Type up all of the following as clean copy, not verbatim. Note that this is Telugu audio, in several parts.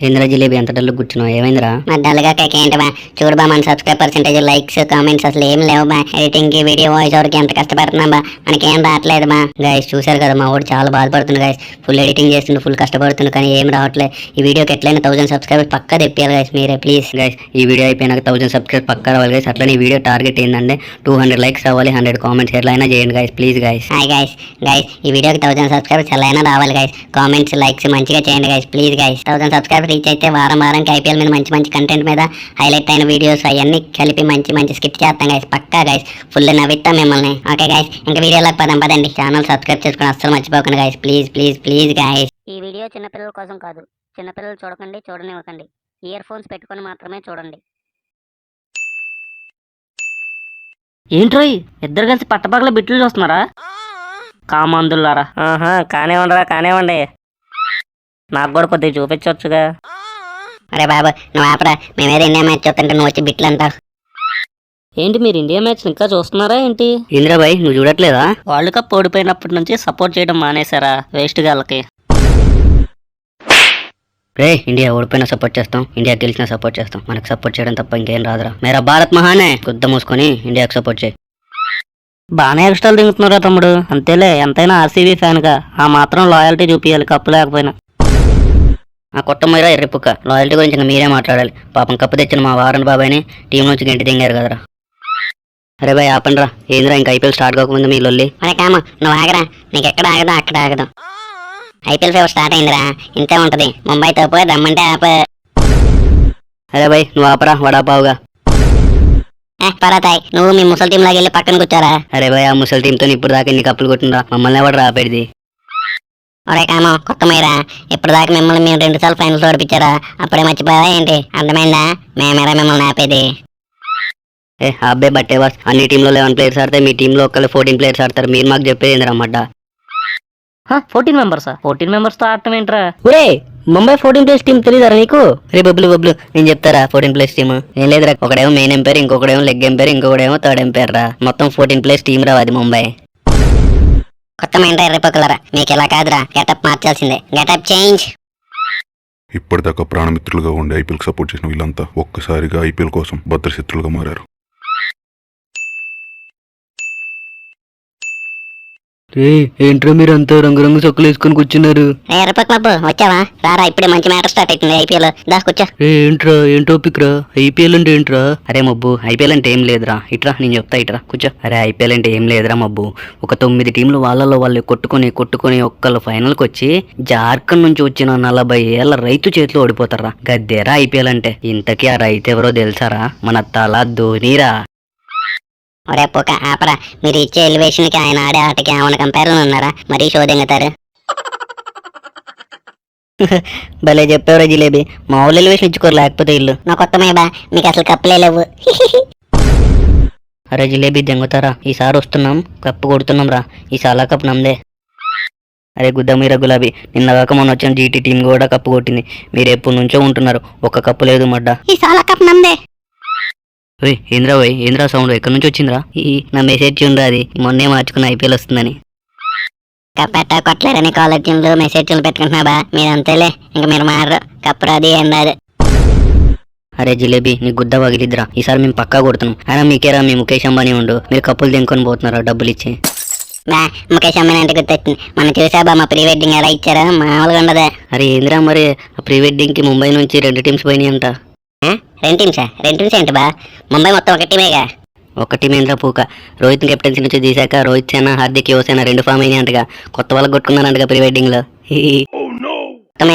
ఏంద్రా జిలేబీ ఎంత డల్లు కూర్చున్నావు? ఏమైందిరా? మా డల్గా ఏంటి బా? చూడు బా, మన సబ్స్క్రైబ్ పర్సెంటేజ్, లైక్స్, కామెంట్స్ అసలు ఏం లేవు బా. ఎడిటింగ్ కి, వీడియో వాయిస్ ఓవర్ కి ఎంత కష్టపడుతున్నాం బా, మనకేం రావట్లేదు బా. గైస్ చూసారు కదా, మా వాడు చాలా బాధపడుతుంది గైస్. ఫుల్ ఎడిటింగ్ చేస్తుండు, ఫుల్ కష్టపడుతుంది, కానీ ఏం రావట్లేదు. ఈ వీడియోకి ఎట్లయినా 1000 సబ్స్క్రైబర్స్ పక్కా తెప్పియాలి గైస్, మీరే ప్లీజ్ గైస్. ఈ వీడియో అయిపోయినాక 1000 సబ్స్క్రైబ్ పక్కా రావాలి గైస్. అట్లనే ఈ వీడియో టార్గెట్ ఏంటంటే 200 లైక్స్ రావాలి, 100 కామెంట్స్ ఎట్లయినా చేయండి guys, please guys. Hi guys. ఈ వీడియోకి 1000 సబ్స్క్రైబర్స్ ఎలా అయినా రావాలి గైస్. కామెంట్స్, లైక్స్ మంచిగా చేయండి guys, please guys. 1000 subscribers reach అయితే వారానికి ఐపీఎల్ మీద మంచి మంచి కంటెంట్ మీద హైలైట్ అయిన వీడియోస్ అవన్నీ కలిపి మంచి మంచి స్కిట్ చేస్తాం గైస్, పక్కా గైస్. ఫుల్ నవ్విస్తాం మిమ్మల్ని. ఓకే గైస్, ఇంకా వీడియోలోకి పదండి. ఛానల్ సబ్స్క్రైబ్ చేసుకుని అస్సలు మర్చిపోకండి guys, please please please guys. ఈ వీడియో చిన్నపిల్లల కోసం కాదు, చిన్నపిల్లలు చూడనివ్వకండి. ఇయర్ ఫోన్స్ పెట్టుకొని మాత్రమే చూడండి. ఏంట్రో ఇద్దరు కలిసి పట్టపగల బిట్లు చూస్తున్నారా? కామందులారా? కానివ్వండి. నాకు కూడా కొద్దిగా చూపించవచ్చుగా. అరే బాబు, నువ్వు ఆపరా. మేమేదో ఇండియా మ్యాచ్ చూస్తుంటే నువ్వు వచ్చి బిట్లు అంటావు. ఏంటి మీరు ఇండియా మ్యాచ్ ఇంకా చూస్తున్నారా ఏంటి? ఇంద్రాబాయ్ నువ్వు చూడట్లేదా? వరల్డ్ కప్ ఓడిపోయినప్పటి నుంచి సపోర్ట్ చేయడం మానేశారా వేస్ట్ గాళ్ళకి? రే, ఇండియా ఓడిపోయినా సపోర్ట్ చేస్తాం, ఇండియా గెలిచినా సపోర్ట్ చేస్తాం. మనకు సపోర్ట్ చేయడం తప్ప ఇంకేం రాదురా. మేరా భారత్ మహానే గుద్ద మూసుకొని ఇండియాకి సపోర్ట్ చేయి. బాగానే ఎక్స్ట్రాలు దిగుతున్నారా తమ్ముడు? అంతేలే, ఎంతైనా ఆర్సీబీ ఫ్యాన్ గా ఆ మాత్రం లాయల్టీ చూపించాలి, కప్పు లేకపోయినా. ఆ కొత్త మీరా ఎర్రిపుక్క లాయల్టీ గురించి ఇంకా మీరే మాట్లాడాలి. పాపం కప్పు తెచ్చిన మా వారన్ బాబాయ్ని టీం నుంచి గంటి దింగారు కదరా. అరే బాయ్ ఆపండ్రా. ఏంద్రా ఇంకా ఐపీఎల్ స్టార్ట్ కాకముందు మీ లొల్లి? అరే కామ, నువ్వు ఆగరా. నీకు ఎక్కడ ఆగదో అక్కడ ఆగదు. ఐపీఎల్ ఫేవర్ స్టార్ట్ అయిందిరా, ఇంతే ఉంటది. ముంబైతో పోయి రమ్మంటే ఆప. అరే బాయ్ నువ్వు ఆపరా, వడాపావుగా. పరాతాయ్, నువ్వు మీ ముసలి టీం లాగా వెళ్ళి పక్కన కూర్చోరా. అరే బాయ్, ఆ ముసలి టీంతో ఇప్పుడు దాకా ఇన్ని కప్పులు కొట్టినరా, మమ్మల్ని ఎవడు రాపేది? ఒరే కామో, కొత్త మైరా, ఇప్పుడు దాకా మిమ్మల్ని మేము 2 సార్లు ఫైనల్స్ ఓడిపించారా? అప్పుడే మర్చిపోయావా ఏంటి? అర్థమైందా? మేమేరా మిమ్మల్ని ఆపేది. అబ్బాయి బట్టే బాస్, అన్ని టీంలో 11 ప్లేయర్స్ ఆడతాయి, మీ టీంలో ఒక్కళ్ళు 14 ప్లేయర్స్ ఆడతారు. మీరు మాకు చెప్పేది ఏంది రమ్మడ్డ? 14 మెంబర్సా? 14 మెంబర్స్తో ఆడటం ఏంట్రా? ఒరే, ముంబై 14 ప్లేయర్స్ టీం తెలియదారా నీకు? రే బబ్లు నేను చెప్తారా 14 ప్లేయర్స్ టీమ్. ఏం లేదురా, ఒకడేమో మెయిన్ ఎంపైర్, ఇంకొకడేమో లెగ్ ఎంపైర్, ఇంకొకడేమో థర్డ్ ఎంపైర్ రా. మొత్తం 14 ప్లేయర్స్ టీం రా అది ముంబై. కొత్త మైండ్ ఎర్రిపోకలరా, మీకు ఇలా కాదురా, గెటప్ మార్చాల్సిందే. Getup change. ఇప్పటిదాకా ప్రాణమిత్రులుగా ఉండి ఐపీఎల్ సపోర్ట్ చేసిన వీళ్ళంతా ఒక్కసారిగా ఐపీఎల్ కోసం భద్రశత్రులుగా మారారు. ఏంట్రా మీరు అంతా రంగురంగు సొక్కులు వేసుకొని కూర్చున్నారు? ఎర్రపక్క బాబు వచ్చావా? రారా, ఇప్పుడే మంచి మ్యాటర్ స్టార్ట్ అవుతుంది ఐపీఎల్. దాస్ కూర్చో. ఏంట్రా, ఏం టాపిక్ రా? ఐపీఎల్ అంటే ఏంట్రా? అరే మబ్బు, ఐపీఎల్ అంటే ఏం లేదురా. ఇట్రా నేను చెప్తా, ఇట్రా కూర్చో. అరే ఐపీఎల్ అంటే ఏం లేదురా మబ్బు. ఒక 9 టీంలు వాళ్ళలో వాళ్ళు కొట్టుకొని ఒక్కళ్ళు ఫైనల్కి వచ్చి జార్ఖండ్ నుంచి వచ్చిన 40 ఏళ్ల రైతు చేతిలో ఓడిపోతారా. గద్దేరా ఐపీఎల్ అంటే. ఇంతకీ ఆ రైతు ఎవరో తెలుసారా? మన తల ధోనీరా. ఒరే పోక ఆపరా. మీరు ఇచ్చే ఎలివేషన్ కి ఆయన ఆడే ఆటకి ఏమైనా కంపారిజన్ ఉన్నారా? మరీ షో దింగుతారు. భలే చెప్పేవరా జిలేబీ. మా ఊళ్ళు ఎలివేషన్ ఇచ్చుకోరు లేకపోతే ఇల్లు. నా కొత్త మేబా, మీకు అసలు కప్పులే లేవు. అరే జిలేబీ దెంగుతారా, ఈసారి వస్తున్నాం, కప్పు కొడుతున్నాం రా. ఈ సాలా కప్పు నమ్దే. అరే గుద్దమీర గులాబీ, నిన్న కాక మొన్న వచ్చిన జీటీ టీం కూడా కప్పు కొట్టింది. మీరు ఎప్పటి నుంచో ఉంటున్నారు, ఒక్క కప్పు లేదు మడ్డ. ఈ సాలా కప్ నమ్దే. ఏంద్రా సౌండ్ ఎక్కడి నుంచి వచ్చిందిరా? నా మెసేజ్ చూడరా, అది మొన్నే మార్చుకున్న ఐపీఎల్ వస్తుందని. కప్పెట్టా కొట్టలేరని కాలేజ్ టీంలు మెసేజ్లు పెట్టుకుంటున్నాబా. మీరు అంతేలే, ఇంక మీరు మారరు. కప్పు రాది ఏం రాదు. అరే జిలేబీ, నీ గుద్ద వగిలిద్రా. ఈసారి మేము పక్కా కొడుతున్నాం. అయినా మీకేరా, మీ ముఖేష్ అంబానీ ఉండు, మీరు కప్పులు దింకొని పోతున్నారా డబ్బులు ఇచ్చి? బా, ముఖేష్ అంబానీ అంటే గుర్తొచ్చింది. మనం చూసాబా మా ప్రీ వెడ్డింగ్ ఎలా ఇచ్చారా, మామూలుగా ఉండదా. అరే ఏంద్రా మరి, ఆ ప్రీ వెడ్డింగ్ కి ముంబై నుంచి 2 టీమ్స్ పోయినాయి అంట. 2 టీమ్సా? 2 టీమ్స్ ఏంటి బా? ముంబై మొత్తం ఒక టీమేగా. ఒక టీం ఏంద్రా పూక. రోహిత్ కెప్టెన్సీ నుంచి తీసాక రోహిత్ సేన, హార్దిక్ యువసేన 2 ఫామ్ అయినాయి అంటగా. కొత్త వాళ్ళకి కొట్టుకున్నారంటగా ప్రీ వెడ్డింగ్ లో.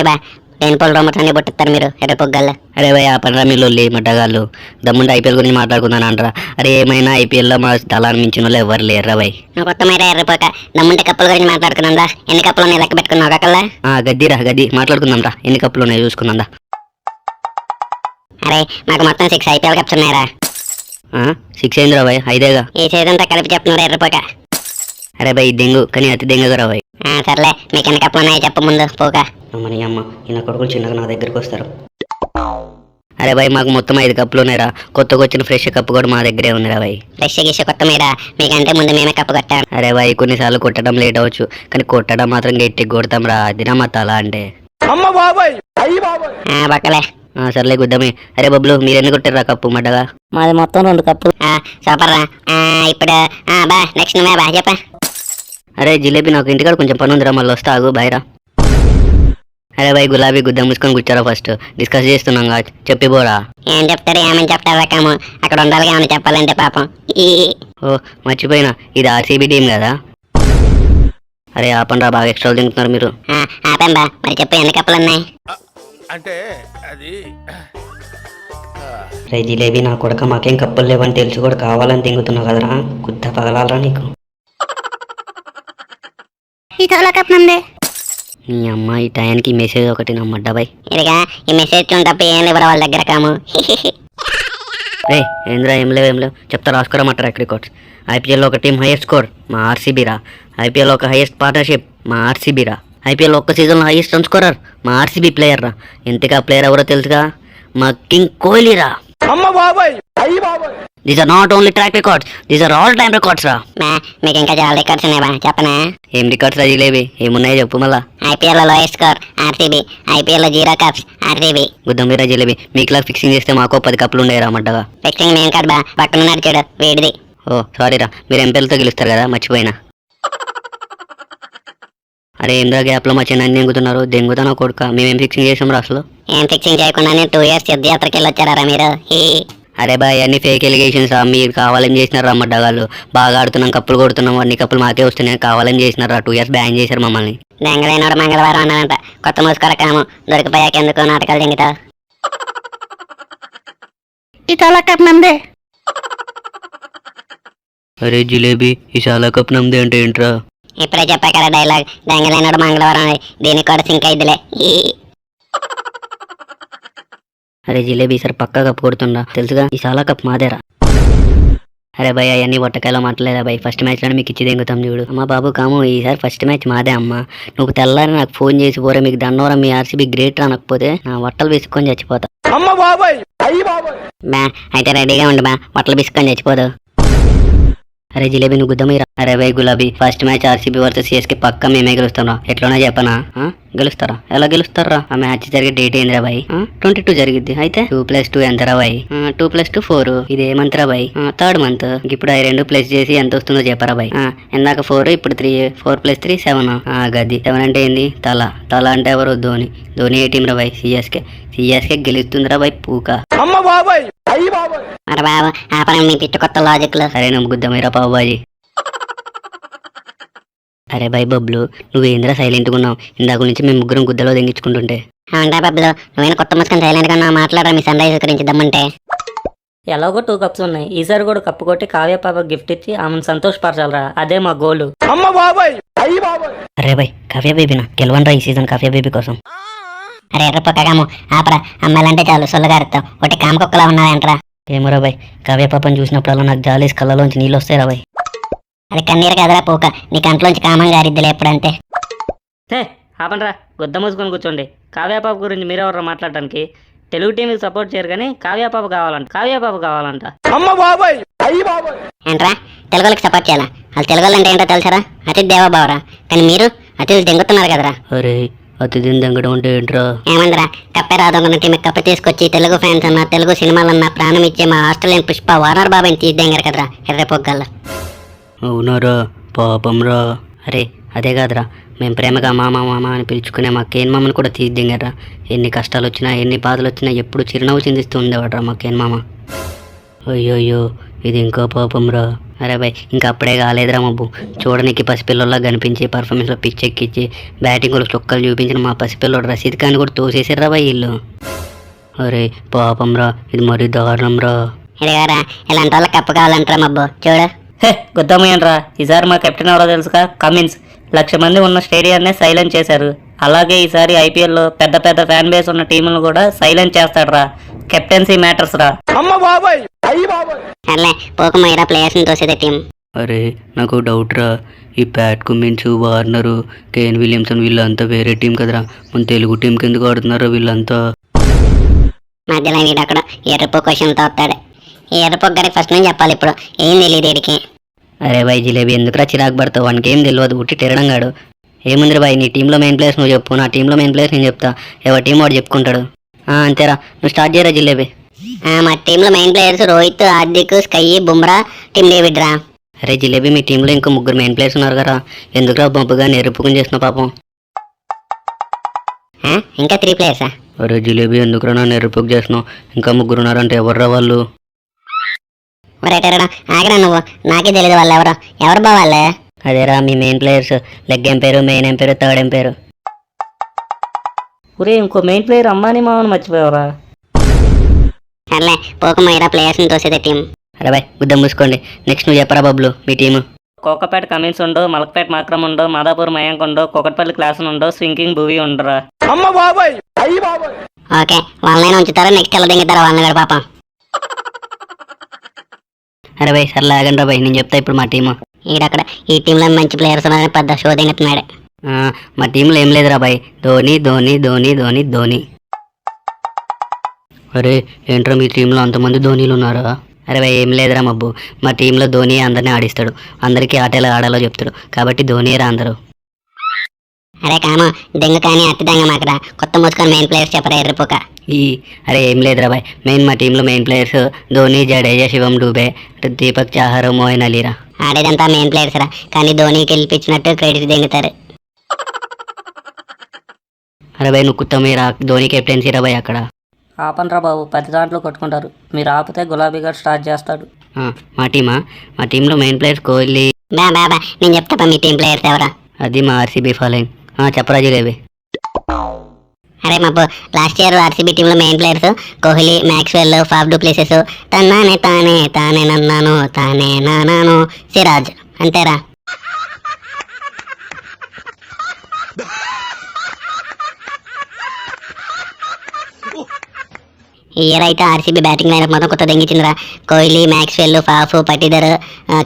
బా, రెయిన్ పోల్ రోమర్స్ అన్ని పుట్టిస్తారు మీరు ఎర్రపొగ్గల్లో. అరే భయ్ ఆ పనరా మీరు లొల్లి మడ్డగాళ్ళు. దమ్ముంటే ఐపీఎల్ గురించి మాట్లాడుకుందాను అంటారా? అరే ఏమైనా ఐపీఎల్లో మా దళాన్ని మించిన వాళ్ళు ఎవరు లేరురా భయ్. నువ్వు కొత్త మీరా ఎర్రపోక, దమ్ముంటే కప్పుల గురించి మాట్లాడుకుందా? ఎన్ని కప్పులు ఉన్నాయి లెక్క పెట్టుకున్నావు ఒకళ్ళ? గద్ది మాట్లాడుకుందాం రా. ఎన్ని కప్పులు ఉన్నాయి చూసుకుందా. అరే మాకు మొత్తం 6 ఐపీఎల్ కప్స్ ఉన్నాయరా. 6 అయిందిరా భయ్, 5ఏగా. ఈ సీజన్ తో కలిపి చెప్తున్నారు ఎర్రపోక. అరే భయ్ దెంగు, కానీ అతి దెంగగా రా భయ్. సర్లే, మీకు ఎన్ని కప్పులు ఉన్నాయో చెప్పు ముందు పోక. అమ్మని అమ్మ, ఈయన కొడుకులు చిన్నగా నా దగ్గరికి వస్తారు. అరే భయ్ మాకు మొత్తం 5 కప్పులు ఉన్నాయిరా. కొత్తగా వచ్చిన ఫ్రెష్ కప్పు కూడా మా దగ్గరే ఉందిరా భయ్. ఫ్రెష్ గిష్ కొత్త మీరా, మీకంటే ముందు మేమే కప్పు కొట్టాం. అరే భయ్ కొన్నిసార్లు కొట్టడం లేట్ అవ్వచ్చు, కానీ కొట్టడం మాత్రం గట్టిగా కొడతాం రా. అదినా మా తల అంటే. పక్కలే. సర్లే గుద్దమే. అరే బబ్లు మీరు ఎన్ని కొట్టారా కప్పు మడ్డగా? మాది మొత్తం 2 కప్పులు. సూపర్ రా. ఇప్పుడు బా నెక్స్ట్ నువ్వే బా చెప్పా. అరే జిలేబీ నాకు ఇంటికాడ కొంచెం పని ఉందిరా, మళ్ళీ వస్తా ఆగు బాయ్రా. అరే బాయ్ గులాబీ గుద్ద మూసుకొని కూర్చోరా, ఫస్ట్ డిస్కస్ చేస్తున్నాం కా చెప్పి పోరా. ఏం చెప్తారు ఏమని చెప్తారు కాము, అక్కడ ఉండాలి ఏమని చెప్పాలంటే పాపం. ఓ మర్చిపోయినా, ఇది ఆర్సీబీ టీం కదా. అరే ఆపండ్రా, బాగా ఎక్స్ట్రా తింటున్నారు మీరు. ఆపాం బా. మరి చెప్పు ఎన్ని కప్పులు ఉన్నాయి? అంటే అది రే జిలేబీ నా కొడక, మాకేం కప్పులు లేవని తెలిసి కూడా కావాలని తింగుతున్నావు కదరా, గుద్ద పగలాలరా నీకు. ఈ చాలా కప్ నందే. నీ అమ్మ ఈ టయానికి మెసేజ్ ఒకటి నమ్మడ్డా బాయ్. ఇదిగా ఈ మెసేజ్ తప్ప ఏం లేవరా వాళ్ళ దగ్గర కాము. రే ఏంద్రా ఏం లేవు చెప్తా, రాసుకోరా మా ట్రాక్ రికార్డ్స్. ఐపీఎల్లో ఒక టీం హైయెస్ట్ స్కోర్ మా ఆర్సీబీరా. ఐపీఎల్ ఒక హైయెస్ట్ పార్ట్నర్షిప్ మా ఆర్సీబీరా. ఐపీఎల్ ఒక్క సీజన్లో హైయెస్ట్ రన్ స్కోరర్ మా ఆర్సీబీ ప్లేయర్ రా. ఇంతగా ప్లేయర్ ఎవరో తెలుసుగా, మా కింగ్ కోహ్లీరా. These are not only track records, these are all time records రా. మీకు ఇంకా చాలా రికార్డ్స్ ఉన్నాయి బా, చెప్పనా? ఏం రికార్డ్స్ రా జిలేబీ, ఏమున్నాయో చెప్పు మళ్ళా. ఐపీఎల్ లో లోయెస్ట్ స్కోర్ ఆర్సీబీ, ఐపీఎల్ లో 0 కప్స్ ఆర్సీబీ. గుద్దమీరా జిలేబీ, మీకులా ఫిక్సింగ్ చేస్తే మాకో 10 కప్పులు ఉండేరా మడ్డగా. ఫిక్సింగ్ నేను కాదు బా, పక్కన ఉన్నాడు చూడు వీడిది. ఓ సారీరా, మీరు ఎంపీఎల్తో గెలుస్తారు కదా మర్చిపోయినా. అరే ఏంద్రా గ్యాప్లో మా చిన్న దెంగుతున్నారు, దెంగుతానా కొడుక, మేమేం ఫిక్సింగ్ చేసాం రా అసలు. ఏం ఫిక్సింగ్ చేయకుండానే 2 years యుద్ధయాత్రకి వెళ్ళొచ్చారా మీరు? అరే బాయ్ అన్ని ఫేక్ ఎలిగేషన్స్ రా, మీరు కావాలని చేసినారు రా మడ్డగాళ్ళు. బాగా ఆడుతున్నాం, కప్పులు కొడుతున్నాం, అన్ని కప్పులు మాకే వస్తున్నాయి, కావాలని చేసినారా. 2 years బ్యాన్ చేశారు మమ్మల్ని. దెంగలేనోడు మంగళవారం అన్నాడంట, కొత్త మూసుకోర కాము, దొరికిపోయాక ఎందుకు నాటకాలు దింగుతావు? ఈ చాలా కప్ నందే. అరే జిలేబీ ఈ చాలా కప్ నమ్దే అంటే ఏంట్రా? ఇప్పుడే చెప్పా కదా డైలాగ్, దెంగలేనోడు మంగళవారం, దీనికి కూడా సింక్ అయిద్దిలే. అరే జిలేబీ ఈసారి పక్కా కప్పు కొడుతుండ్రా, తెలుసుగా ఈ చాలా కప్ మాదేరా. అరే భయ్ అవన్నీ ఒట్టకాయలో మాట్లాడలేదా భయ్, ఫస్ట్ మ్యాచ్లోనే మీకు ఇచ్చి దెంగుతాం చూడు. అమ్మ బాబు కాము, ఈసారి ఫస్ట్ మ్యాచ్ మాదే అమ్మ. నువ్వు తెల్లారి నాకు ఫోన్ చేసి పోరా, మీకు దండోరా, మీ ఆర్సీబీ గ్రేట్ అనకపోతే నా వట్టలు విసుకొని చచ్చిపోతా. బా అయితే రెడీగా ఉండు బా, వట్టలు విసుకొని చచ్చిపోదు. అరే జిలేబీ నువ్వు గుద్దమీరా. అరే భయ్ గులాబీ, first match RCB versus CSK పక్కా మేమే గెలుస్తాం రా. ఎట్లనే చెప్పనా? గెలుస్తారా? ఎలా గెలుస్తారా? ఆ మ్యాచ్ జరిగే డేట్ ఏందిరా బాయ్? 22 జరిగిద్ది. అయితే 2+2 ఎంతరా బాయ్? 2+2 4. ఇది ఏ మంత్ రా బాయ్? 3rd month. ఇప్పుడు అవి 2 ప్లస్ చేసి ఎంత వస్తుందో చెప్పరా బాయ్? ఇందాక 4, ఇప్పుడు 3. 4+3 7. గది 7 అంటే ఏంది? తల అంటే ఎవరు? ధోని. ధోని ఏ టీం రా బాయ్? సిఎస్కే గెలుస్తుందిరా బాయ్ పూక. మరి బాబు ఆపరం మీ పిట్టు కొత్త లాజిక్లు. సరే నువ్వు గుద్దమీరా పావుబాజీ. అరే బాయ్ బబ్లు, నువ్వేంద్రా సైలెంట్గా ఉన్నావు? ఇందాక నుంచి మేము ముగ్గురం గుద్దలో దెంగించుకుంటుంటే. అవునా బబ్లు, నువ్వేనా కొత్త ముసుకొని సైలెంట్ గా మాట్లాడరా మీ సన్ రైజర్స్ గురించి దమ్ముంటే? ఎలాగో 2 కప్స్ ఉన్నాయి, ఈసారి కూడా కప్పు కొట్టి కావ్య పాప గిఫ్ట్ ఇచ్చి ఆమెను సంతోషపరచాలరా, అదే మా గోలు. అరే బాయ్ కావ్య బేబీనా గెలవనరా ఈ సీజన్ కావ్య బేబీ కోసం. అరే ఎర్ర పక్కగాము ఆపరా, అమ్మాయిలంటే చాలు సొల్లుగారుతావు, ఒకటి కామకొక్కలా ఉన్నాయంటరా. ఏమోరా బాయ్, కావ్య పాపని చూసినప్పుడల్లా నాకు జాలేసి కళ్ళలోంచి నీళ్ళు వస్తాయి రా బాయ్. అది కన్నీరు కదరా పూక, నీ కంట్లోంచి కామం గారిద్దిలే ఎప్పుడంతే. ఆపండ్రా, గుద్ద మూసుకొని కూర్చోండి. కావ్య పాప గురించి మీరెవరు మాట్లాడటానికి? తెలుగు టీంకి సపోర్ట్ చేయరు కానీ కావ్య పాప కావాలంట. ఏంట్రా తెలుగులకు సపోర్ట్ చేయాలా? వాళ్ళు తెలుగు అంటే ఏంటో తెలుసారా? అతిథి దేవబావరా. కానీ మీరు అతిథి దెంగుతున్నారు కదరా. అరే అతిథిని దెంగడం అంటే ఏంట్రా? ఏమందిరా, కప్పే రాదొంగ టీం కప్ప తీసుకొచ్చి తెలుగు ఫ్యాన్స్ అన్నా, తెలుగు సినిమాలన్నా ప్రాణం ఇచ్చే మా ఆస్ట్రేలియన్ పుష్ప వార్నర్ బాబాయ్ని తీసి దెంగారు కదరా ఎర్రపొగ్గల్లా. అవునారా పాపం రా. అరే అదే కాదురా, మేము ప్రేమగా మామ అని పిలుచుకునే మా కేన్ మామని కూడా తీసి దింగారా. ఎన్ని కష్టాలు వచ్చినా, ఎన్ని బాధలు వచ్చినా ఎప్పుడు చిరునవ్వు చిందిస్తూ ఉండేవాడ్రా మా కేన్ మామ. అయ్యోయ్యో ఇది ఇంకా పాపం రా. అరే బాయ్ ఇంకా అప్పుడే కాలేదురా మబ్బు, చూడడానికి పసిపిల్లల్లా కనిపించి పర్ఫార్మెన్స్లో పిచ్చెక్కించి బ్యాటింగ్లో చొక్కలు చూపించిన మా పసిపిల్లడు రసీద్ ఖాన్ కూడా తోసేసారా బాయ్ వీళ్ళు. అరే పాపం రా, ఇది మరీ దారుణం రా. ఇదిగారా ఇలాంటి వాళ్ళకి కప్పు కావాలంటారా మబ్బు చూడు. గుద్దమయ్యండ్రా, ఈసారి మా కెప్టెన్ ఎవరో తెలుసుగా? కమిన్స్. 1,00,000 మంది ఉన్న స్టేడియాన్ని సైలెంట్ చేశారు. అలాగే ఈసారి ఐపీఎల్లో పెద్ద పెద్ద ఫ్యాన్ బేస్ ఉన్న టీములను కూడా సైలెంట్ చేస్తాడు రా. కెప్టెన్సీ మ్యాటర్స్ రా. సర్లే పోకమయ్యరా ప్లేయర్స్ని తోసేదే టీం. అరే నాకు డౌట్ రా, ఈ ప్యాట్ కుమిన్స్, వార్నరు, కేన్ విలియమ్సన్ వీళ్ళంతా వేరే టీం కదరా, మన తెలుగు టీంకి ఎందుకు ఆడుతున్నారా వీళ్ళంతా? మధ్యలో వీడు అక్కడ ఎర్రపు క్వశ్చన్ తోస్తాడు. ఈ ఎర్రపు గారికి ఫస్ట్ నుంచి చెప్పాలి, ఇప్పుడు ఏం తెలియదు వీడికి. అరే బాయ్ జిలేబీ ఎందుకురా చిరాకు పడతావు? వానికి ఏం తెలియదు, ఉట్టి తిరగడంగాడు. ఏముందిరా బాయ్, నీ టీంలో మెయిన్ ప్లేయర్స్ నువ్వు చెప్పు, నా టీంలో మెయిన్ ప్లేయర్స్ నేను చెప్తా. ఎవరి టీం వాడు చెప్పుకుంటాడు. అంతేరా, నువ్వు స్టార్ట్ చేయరా జిలేబీ. మా టీంలో main players Rohit, Hardik, sky, Bumrah, team David రా. అరే జిలేబీ, మీ టీంలో ఇంకో 3 మెయిన్ ప్లేయర్స్ ఉన్నారు కదా, ఎందుకురా బొంపుగా నెరుపుకుని చేసిన పాపం. ఇంకా 3 ప్లేయర్సా? అరే జిలేబీ, ఎందుకురా నా నెరుపుకు చేసినావు? ఇంకా 3 ఉన్నారంటే ఎవర్రా వాళ్ళు? ఆగరా నువ్వు, నాకే తెలియదు వాళ్ళు ఎవరు బా వాళ్ళే. అదేరా మీ main players. Leg umpire, main umpire, third umpire. ఒరే ఇంకో మెయిన్ ప్లేయర్ అంబానీ మామని మర్చిపోయావరా. సర్లే పోకమయ్యరా ప్లేయర్స్ని తోసేదే టీం. అరే బాయ్, గుద్దం మూసుకోండి. నెక్స్ట్ నువ్వు చెప్పరా బబ్లు, మీ టీము. కోకపేట కమిన్స్ ఉండో, మలకపేట మాక్రమ్ ఉండో, మాదాపూర్ మయాంక్ ఉండో, కోకట్పల్లి క్లాస్ ఉండో, స్వింకింగ్ భూవి ఉండరా. ఓకే, వాళ్ళనైనా ఉంచుతారా, నెక్స్ట్ ఎలా దింగుతారా వాళ్ళని కూడా పాపం. అరే బాయ్ సర్లే ఆగండి రా బాయ్, నేను చెప్తా ఇప్పుడు మా టీము. ఈడక్కడ ఈ టీంలో మంచి ప్లేయర్స్ ఉన్నారని పెద్ద షో దింగుతున్నాడు. మా టీంలో ఏం లేదురా బాయ్, ధోని ధోని ధోని ధోని ధోని. అరే ఏంట్రా మీ టీంలో అంతమంది ధోనీలు ఉన్నారా? అరే బాయ్ ఏం లేదురా మబ్బు, మా టీంలో ధోని అందరినీ ఆడిస్తాడు, అందరికీ ఆట ఎలా ఆడాలో చెప్తాడు, కాబట్టి ధోనిరా అందరూ. అరే కాము, దెంగ కానీ అట్టి దెంగ మాకరా, కొత్త మూసుకొని మెయిన్ ప్లేయర్స్ చెప్పరా ఎర్రిపోక. అరే ఏం లేదురా బాయ్, మా టీంలో మెయిన్ ప్లేయర్స్ ధోని, జడేజా, శివం డూబే, దీపక్ చాహర్, మోయిన్ అలీరా. ఆడేదంతా మెయిన్ ప్లేయర్స్ రా, కానీ ధోనికి గెలిపించినట్టు క్రెడిట్ దెంగుతారు. అరే బాయ్ నువ్వు కుత్తమీరా, ధోని కెప్టెన్సీ రా బాయ్ అక్కడ. ఆపనరా బాబు, 10 దాంట్లో కొట్టుకుంటారు. మీరు ఆపితే గులాబీ గారు స్టార్ట్ చేస్తాడు. మా టీంలో మెయిన్ ప్లేయర్స్ కోహ్లీ. బా నేను చెప్తా మీ టీం ప్లేయర్స్ ఎవరా. అది మా ఆర్సీబీ ఫాలోయింగ్. చెప్పరా జిలేబీ. అరే మాకు లాస్ట్ ఇయర్ ఆర్సీబీ టీంలో main players Kohli, Maxwell, Faf do places, తానే తానే నన్నాను తానే నానాను, సిరాజ్. అంతేరా. ఈ ఇయర్ అయితే ఆర్సీబీ బ్యాటింగ్ లైనప్ మొత్తం కొత్త దెంగించిందిరా. Kohli, Maxwell, Faf, Patidar,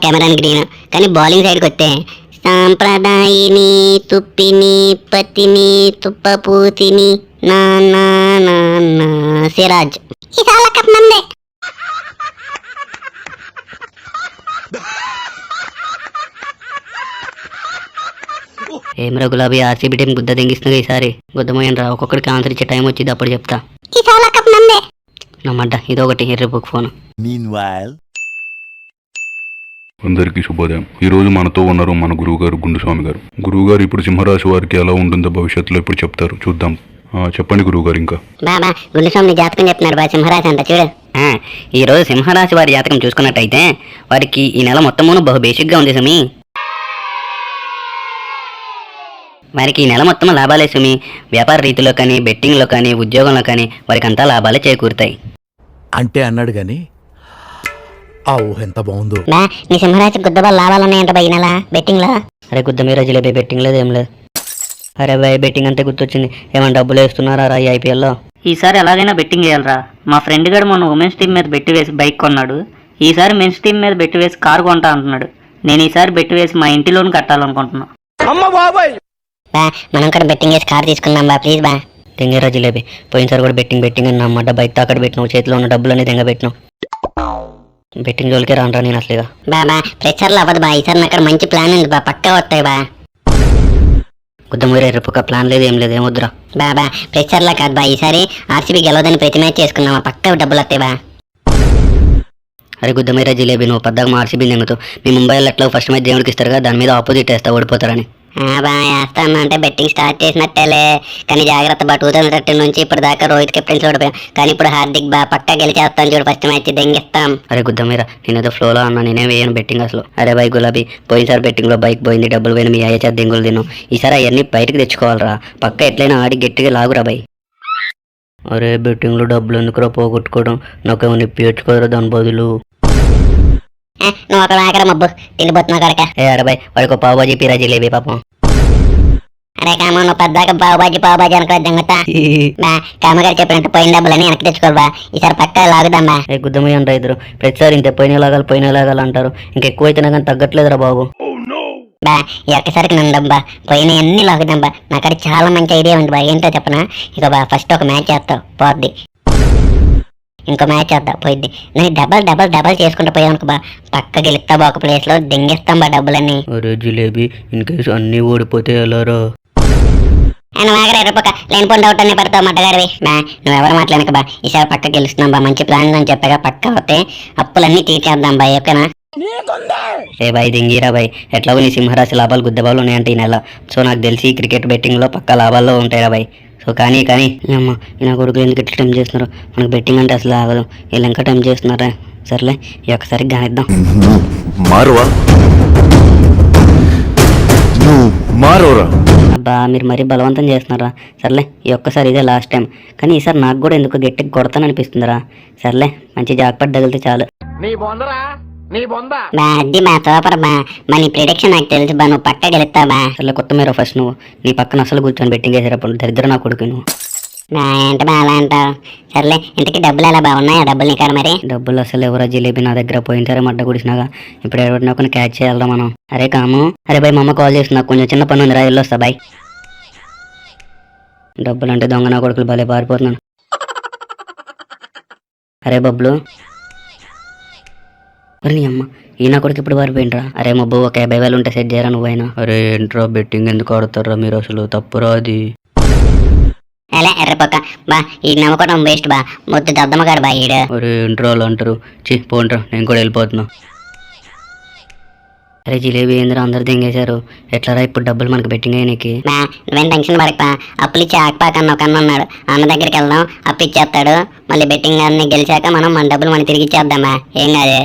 Cameron Green. కానీ బౌలింగ్ సైడ్కి వస్తే సాంప్రదాయిని, తుప్పిని, పత్తిని, తుప్పపూతిని, నానా సిరాజ్. ఏమరా గులాబీ, ఆర్సీబీ టీం గుద్ద దెంగిస్తుంది ఈసారి. గుద్దమోయన్ రా, ఒక్కొక్కడికి ఆన్సర్ ఇచ్చే టైం వచ్చింది, అప్పుడు చెప్తా. నమ్మంట ఇదొకటి ఎర్రబుక్ ఫోన్. అందరికీ శుభోదయం. ఈ రోజు మనతో ఉన్నారు మన గురువు గారు గుండుస్వామి గారు. గురువు గారు ఇప్పుడు సింహరాశి వారికి ఎలా ఉంటుందో భవిష్యత్తులో ఇప్పుడు చెప్తారు, చూద్దాం. చెప్పండి గురువు గారు. ఇంకా బాబా గుండుస్వామి జాతకం చెప్తున్నారు బా, సింహరాశి అంట చూడు. ఈ రోజు సింహరాశి వారి జాతకం చూసుకున్నట్టయితే వారికి ఈ నెల మొత్తమును బహు బేసిక్గా ఉంది సుమి. వారికి ఈ నెల మొత్తం లాభాలే సుమి. వ్యాపార రీతిలో కానీ, బెట్టింగ్లో కానీ, ఉద్యోగంలో కానీ వారికి అంతా లాభాలే చేకూరుతాయి. అంటే అన్నాడు గాని ఆ ఊహ ఎంత బాగుందో. బా నీ సింహరాశి గుద్దబాలు లాభాలు ఉన్నాయంట బా ఈ నెల బెట్టింగ్ లో. అరే గుద్ద మీరా జిలేబీ, బెట్టింగ్ లేదు ఏం లేదు. అరే బాయ్ బెట్టింగ్ అంతే గుర్తొచ్చింది, ఏమైనా డబ్బులు వేస్తున్నారా రా ఈ ఐపీఎల్లో? ఈసారి ఎలాగైనా బెట్టింగ్ చేయాలరా. మా ఫ్రెండ్ గారు మొన్న ఉమెన్స్ టీం మీద బెట్టి వేసి బైక్ కొన్నాడు. ఈసారి మెన్స్ టీం మీద బెట్టి వేసి కారు కొంటా అంటున్నాడు. నేను ఈసారి బెట్టి వేసి మా ఇంటి లోన్ కట్టాలనుకుంటున్నా. బా మనం కూడా బెట్టింగ్ చేసి కార్ తీసుకుందాం బా, ప్లీజ్ బా. తెంగరా జిలేబీ, పోయినసారి కూడా బెట్టింగ్ అని నమ్మాట బైక్ తాకట్టు పెట్టినావు, చేతిలో ఉన్న డబ్బులన్నీ తెంగ పెట్టినావు. బెట్టింగ్ జోలికే రానరా నేను అసలుగా. బాబా ప్రెషర్లో అవ్వదు బా, ఈసారి అక్కడ మంచి ప్లాన్ ఉంది బా, పక్కా వస్తాయి బా. గుద్దమూరే రేపు ఒక ప్లాన్ లేదు ఏం లేదు, ఏమొద్దురా. బాబా ప్రెషర్లో కాదు బా, ఈసారి ఆర్సీబీ గెలవదని ప్రతి మ్యాచ్ చేసుకున్నావా, పక్కా డబ్బులు వస్తాయి బా. అరే గుద్దమీరా జిలేబీ, నువ్వు పద్దాక ఆర్సీబీ నెంగుతూ మీ ముంబైలో ఎట్లా ఫస్ట్ మ్యాచ్ దేవుడికి ఇస్తారు కదా, దాని మీద ఆపోజిట్ వేస్తా ఓడిపోతారని. బా వేస్తాను అంటే బెట్టింగ్ స్టార్ట్ చేసినట్టేలే, కానీ జాగ్రత్త బా. 2013 నుంచి ఇప్పుడు దాకా రోహిత్ కెప్టెన్సీ ఓడిపోయాం, కానీ ఇప్పుడు హార్దిక్ బా పక్కా గెలిచేస్తాను చూడు, ఫస్ట్ మ్యాచ్ దెంగిస్తాం. అరే గుద్దమీరా, నేనేదో ఫ్లోలో అన్నా, నేనే వేయను బెట్టింగ్ అసలు. అరే బై గులాబీ, పోయినసారి బెట్టింగ్లో బైక్ పోయింది, డబ్బులు పోయిన మీ అయ్యా దెంగులు తిను. ఈసారి అవన్నీ బయటకు తెచ్చుకోవాలరా, పక్క ఎట్లయినా ఆడి గట్టిగా లాగురా బై. అరే బెట్టింగ్లో డబ్బులు ఎందుకురా పోగొట్టుకోవడం, నాకేమో నిప్పించుకోదరా దాని బదులు. నువ్వు అక్కడ ఆకరా మబ్బు తిండిపోతున్నావు కడక. అరే బై వాడికి పావుబాజీ పీరా జిలేబీ పాపం. అరే కామ నువ్వు పద్దాక పావుబాజీ అనుకో దెంగతా. బా కామగారు చెప్పినట్టు పోయిన డబ్బులని వెనక్కి తెచ్చుకోబా, ఈసారి పక్కా లాగుదామ్మా. ఏ గుద్దమయ్య అంటారు ఇద్దరు, ప్రతిసారి ఇంత పోయిన లాగాలి అంటారు, ఇంకెక్కువైతేనే కానీ తగ్గట్లేదురా బాబు. బా ఈ ఒక్కసారికి నన్ను డబ్బా పోయిన అన్ని లాగుదాం బా, నాకడ చాలా మంచి ఐడియా ఉంది బా. ఏంటో చెప్పనా, ఇక బా ఫస్ట్ ఒక మ్యాచ్ చేస్తావు పోద్ది. ఇంకో మ్యాచ్ చేద్దాం పోయింది. నేను డబల్ చేసుకుంటూ పోయావు అనుకో బా, పక్క గెలుస్తా బా, ఒక ప్లేస్ లో దింగేస్తాం బా డబ్బులన్నీ. అరే జిలేబీ ఇన్ కేసు అన్నీ ఓడిపోతే ఎలారా? ఆయన వాగరా రూపక లేనిపోండి డౌట్ అన్నీ పెడతావు మట్టగారివి బా. నువ్వెవరు మాట్లాడక బా, ఈసారి పక్క గెలుస్తున్నాం బా, మంచి ప్లాన్ అని చెప్పగా పక్క వస్తే అప్పులన్నీ తీర్చేద్దాం బా, ఓకేనా? ఏ బాయ్ దింగిరా బాయ్, ఎట్లాగో నీ సింహరాశి లాభాలు గుద్దెబాలు ఉన్నాయంటే ఈ నెల. సో నాకు తెలిసి క్రికెట్ బెట్టింగ్లో పక్క లాభాల్లో ఉంటాయిరా బాయ్. సో కానీ అమ్మ నా కొడుకులు ఎందుకు ఇట్లా టైం చేస్తున్నారు? మనకు బెట్టింగ్ అంటే అసలు ఆగదు, వీళ్ళు ఇంకా టైం చేస్తున్నారా? సర్లే ఈ ఒక్కసారి గానిద్దాం. మారోరా. అబ్బా మీరు మరీ బలవంతం చేస్తున్నారా? సర్లే ఈ ఒక్కసారి ఇదే లాస్ట్ టైం, కానీ ఈసారి నాకు కూడా ఎందుకు గట్టిగా కొడతాననిపిస్తుందిరా. సర్లే మంచి జాక్పాట్ తగిలితే చాలు. బా అది బా సూపర్ బా, మా నీ ప్రిడిక్షన్ నాకు తెలుసు బా, నువ్వు పక్క గెలుస్తావు బా. సర్లే కొత్త మీరు ఫస్ట్ నువ్వు నీ పక్కన అసలు కూర్చొని బెట్టింగ్ వేసేటప్పుడు దరిద్ర నా కొడుకు నువ్వు. బా ఏంటి బా అలా అంటావు? సర్లే ఇంతకీ డబ్బులు ఎలా బాగున్నాయా? డబ్బులు నీ కాడ మరి? డబ్బులు అసలు ఎవరో జిలేబీ నా దగ్గర పోయినసారి మడ్డ గుడిసినాగా, ఇప్పుడు ఎవరినో కొన్ని క్యాచ్ చేయాలరా మనం. అరే కాము, అరే బాయ్ మా అమ్మ కాల్ చేస్తున్నా, కొంచెం చిన్న పని ఉంది రా, వెళ్ళొస్తా బాయ్. డబ్బులు అంటే దొంగ నా కొడుకులు భలే పారిపోతున్నాను. అరే బబ్బులు, అరే నీ అమ్మ ఈ నా కొడుకు ఇప్పుడు పారిపోయిండ్రా. అరే మబ్బు ఒక 50,000 ఉంటే సెట్ చేయరా నువ్వైనా. అరే ఏంట్రా బెట్టింగ్ ఎందుకు ఆడుతారా మీరు? అసలు తప్పురా అది. అలా ఎర్రపక్క బా, ఈ నమ్మకం వేస్ట్ బా, మొత్తం దద్దమ్మ గారు బా ఈడు. అరే ఏంట్రా అలా అంటారు? పోండ్రా నేను కూడా వెళ్ళిపోతున్నా. అరే జిలేబీ ఏంద్రా అందరు దింగేశారు, ఎట్లారా ఇప్పుడు డబ్బులు మనకు బెట్టింగ్ అయినకి? బా నువ్వేం టెన్షన్ పడక బా, అప్పులు ఇచ్చి ఆకపాక అన్న ఒక అన్న ఉన్నాడు, అన్న దగ్గరికి వెళ్దాం, అప్పు ఇచ్చేస్తాడు, మళ్ళీ బెట్టింగ్ అన్ని గెలిచాక మనం మన డబ్బులు మనం తిరిగి ఇచ్చేద్దామా, ఏం కాదు.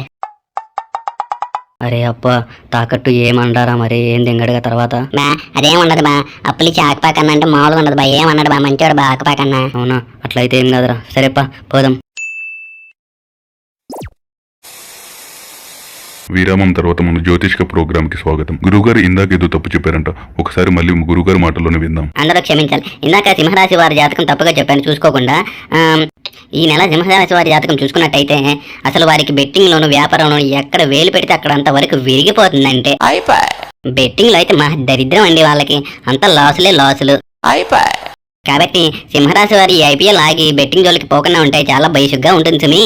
అరే అప్ప తాకట్టు ఏమంటారా మరి? ఏం దింగడుగా తర్వాత? బా అదేం ఉండదు బా, అప్పులు ఇచ్చి ఆకపాక అన్న అంటే మామూలుగా ఉండదు బా, ఏమన్నాడు బా, మంచోడు బా ఆకపాక అన్న. అవునా? అట్లయితే ఏం కాదురా, సరేపా పోదాం. విరామం తర్వాత మన జ్యోతిష్క ప్రోగ్రామ్ కి స్వాగతం. గురుగారు ఇందాక ఏదో తప్పు చెప్పారంట, ఒకసారి మళ్ళీ గురుగారు మాటల్లోనే విందాం. అందరూ క్షమించాలి, ఇందాక సింహరాశి వారి జాతకం తప్పుగా చెప్పాను చూసుకోకుండా. ఈ నెల సింహరాశి వారి జాతకం చూసుకున్నట్టయితే అసలు వారికి బెట్టింగ్లోను వ్యాపారంలోను ఎక్కడ వేలు పెడితే అక్కడ అంతవరకు విరిగిపోతుందంటే. బెట్టింగ్లో అయితే మా దరిద్రం అండి, వాళ్ళకి అంత లాసులు. కాబట్టి సింహరాశి వారి ఐపీఎల్ ఆగి బెట్టింగ్ జోలికి పోకుండా ఉంటే చాలా బయసుగ్గా ఉంటుంది సుమి.